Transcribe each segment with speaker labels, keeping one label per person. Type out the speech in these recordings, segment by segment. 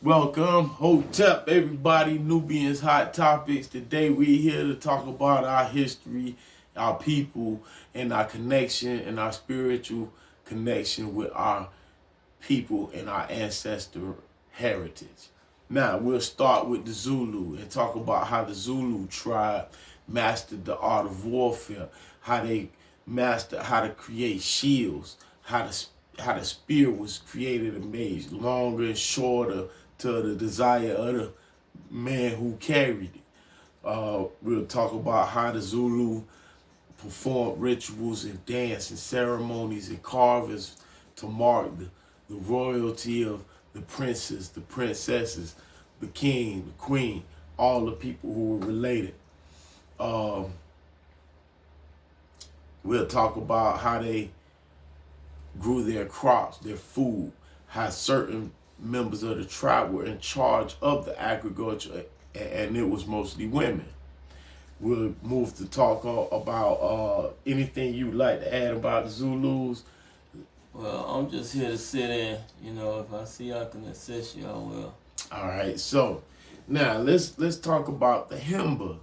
Speaker 1: Welcome, Hotep, everybody, Nubians, Hot Topics. Today we're here to talk about our history, our people, and our connection and our spiritual connection with our people and our ancestral heritage. Now we'll start with the Zulu and talk about how the Zulu tribe mastered the art of warfare, how they mastered how to create shields, how the spear was created and made longer and shorter to the desire of the man who carried it. We'll talk about how the Zulu performed rituals and dance and ceremonies and carvings to mark the royalty of the princes, the princesses, the king, the queen, all the people who were related. Um, we'll talk about how they grew their crops, their food, how certain members of the tribe were in charge of the agriculture, and it was mostly women. We'll move to talk about anything you'd like to add about the Zulus.
Speaker 2: Well, I'm just here to sit in. If I see I can assist you, I will.
Speaker 1: All right, so now let's talk about the Himba.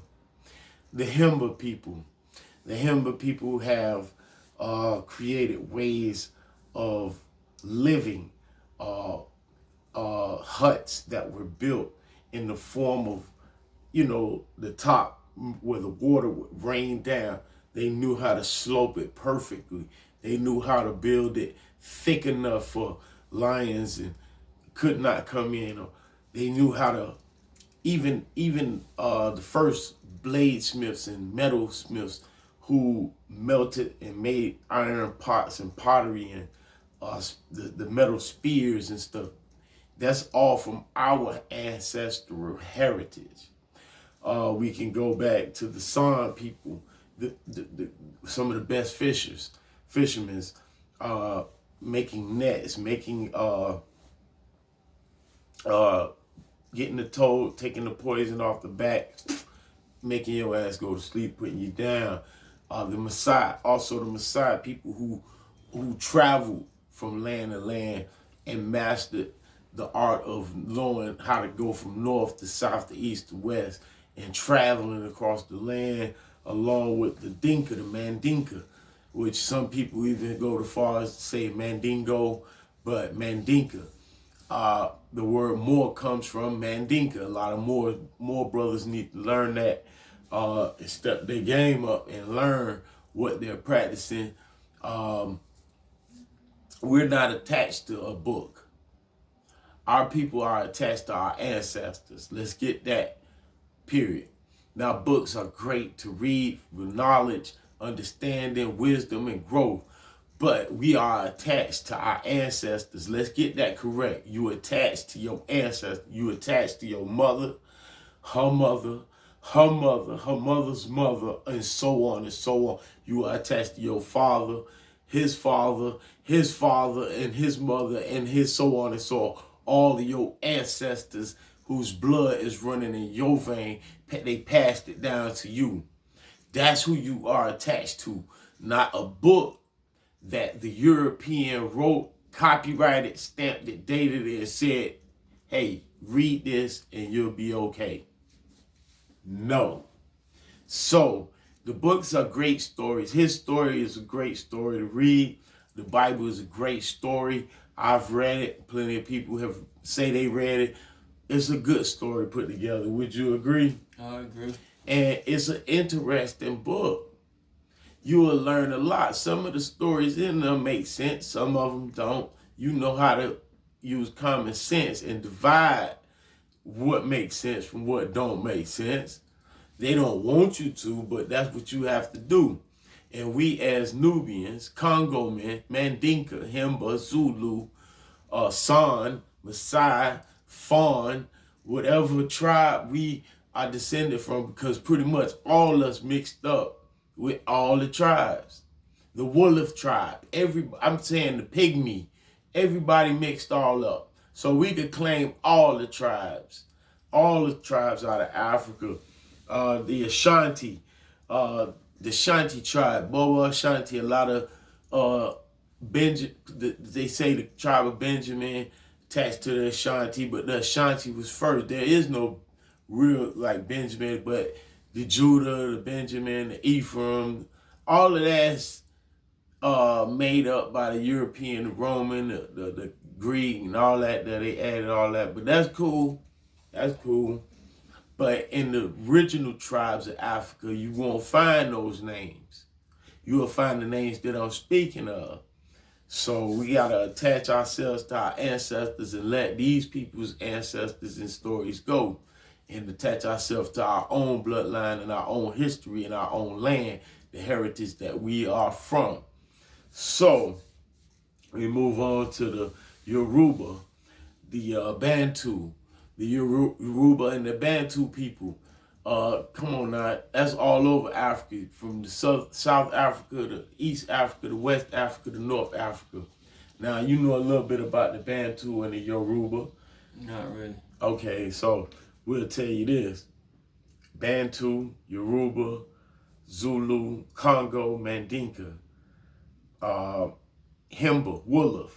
Speaker 1: The Himba people. The Himba people have created ways of living, huts that were built in the form of, the top where the water would rain down. They knew how to slope it perfectly. They knew how to build it thick enough for lions and could not come in. Or they knew how to even the first bladesmiths and metalsmiths who melted and made iron pots and pottery and the metal spears and stuff. That's all from our ancestral heritage. We can go back to the San people, some of the best fishermen, making nets, making getting the toad, taking the poison off the back, making your ass go to sleep, putting you down. The Maasai people who traveled from land to land and mastered the art of knowing how to go from north to south to east to west and traveling across the land, along with the Dinka, the Mandinka, which some people even go as far as to say Mandingo, but Mandinka. The word more comes from Mandinka. A lot of more brothers need to learn that and step their game up and learn what they're practicing. We're not attached to a book. Our people are attached to our ancestors. Let's get that, period. Now, books are great to read with knowledge, understanding, wisdom, and growth. But we are attached to our ancestors. Let's get that correct. You attached to your ancestors. You attached to your mother, her mother, her mother, her mother's mother, and so on and so on. You are attached to your father, his father, his father, and his mother, and his so on and so on. All of your ancestors whose blood is running in your vein, they passed it down to you. That's who you are attached to, not a book that the European wrote, copyrighted, stamped it, dated it, and said, hey, read this and you'll be okay. No. So the books are great stories. His story is a great story to read. The Bible is a great story. I've read it. Plenty of people have say they read it. It's a good story put together. Would you agree?
Speaker 2: I agree.
Speaker 1: And it's an interesting book. You will learn a lot. Some of the stories in them make sense. Some of them don't. You know how to use common sense and divide what makes sense from what don't make sense. They don't want you to, but that's what you have to do. And we as Nubians, Congo men, Mandinka, Himba, Zulu, San, Maasai, Fawn, whatever tribe we are descended from, because pretty much all us mixed up with all the tribes. The Wolof tribe, I'm saying the Pygmy, everybody mixed all up. So we could claim all the tribes out of Africa. The Ashanti, the Shanti tribe, Boa Ashanti, a lot of they say the tribe of Benjamin, attached to the Ashanti, but the Ashanti was first. There is no real like Benjamin, but the Judah, the Benjamin, the Ephraim, all of that's made up by the European, the Roman, the Greek, and all that they added all that. But that's cool. That's cool. But in the original tribes of Africa, you won't find those names. You will find the names that I'm speaking of. So we got to attach ourselves to our ancestors and let these people's ancestors and stories go, and attach ourselves to our own bloodline and our own history and our own land, the heritage that we are from. So we move on to the Yoruba, the Bantu, the Yoruba and the Bantu people. Come on now, that's all over Africa, from the South Africa to East Africa to West Africa to North Africa. Now, you know a little bit about the Bantu and the Yoruba.
Speaker 2: Not really.
Speaker 1: Okay, so we'll tell you this. Bantu, Yoruba, Zulu, Congo, Mandinka, Himba, Wolof.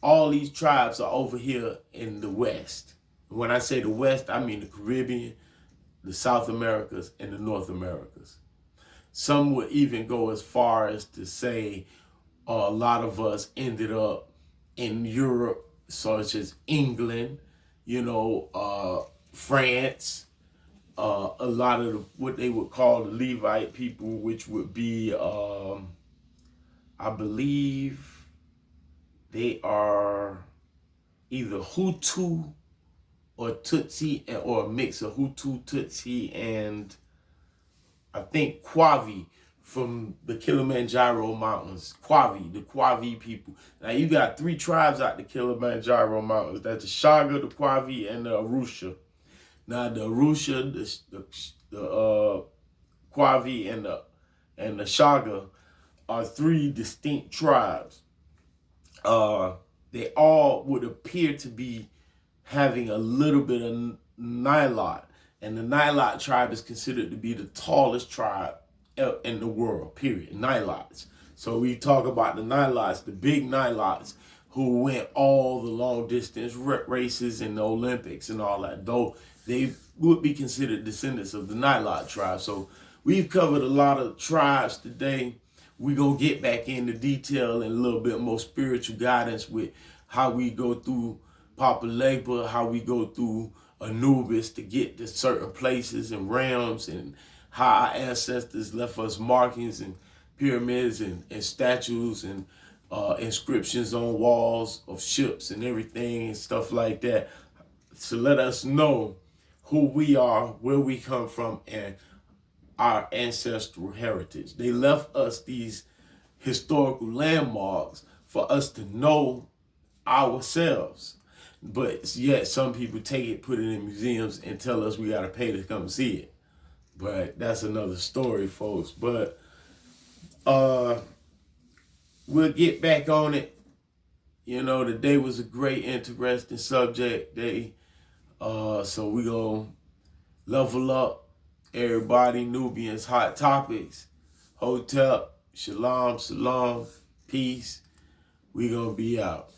Speaker 1: All these tribes are over here in the West. When I say the West, I mean the Caribbean, the South Americas, and the North Americas. Some would even go as far as to say a lot of us ended up in Europe, such as England, France, a lot of what they would call the Levite people, which would be, I believe they are either Hutu or Tutsi, or a mix of Hutu, Tutsi, and I think Kwavi from the Kilimanjaro Mountains. Kwavi, the Kwavi people. Now you got 3 tribes out the Kilimanjaro Mountains. That's the Shaga, the Kwavi, and the Arusha. Now the Arusha, the Kwavi, and the Shaga are 3 distinct tribes. They all would appear to be having a little bit of Nilot. And the Nilot tribe is considered to be the tallest tribe in the world, period. Nilots. So we talk about the Nilots, the big Nilots, who went all the long distance races in the Olympics and all that, though they would be considered descendants of the Nilot tribe. So we've covered a lot of tribes today. We're going to get back into detail and a little bit more spiritual guidance with how we go through Papa Legba, how we go through Anubis to get to certain places and realms, and how our ancestors left us markings and pyramids and statues and inscriptions on walls of ships and everything and stuff like that, to let us know who we are, where we come from, and our ancestral heritage. They left us these historical landmarks for us to know ourselves. But yet some people take it, put it in museums, and tell us we got to pay to come see it. But that's another story, folks. But we'll get back on it. Today was a great, interesting subject day. So we're going to level up everybody. Nubians, hot topics. Hotep, shalom, salam, peace. We're going to be out.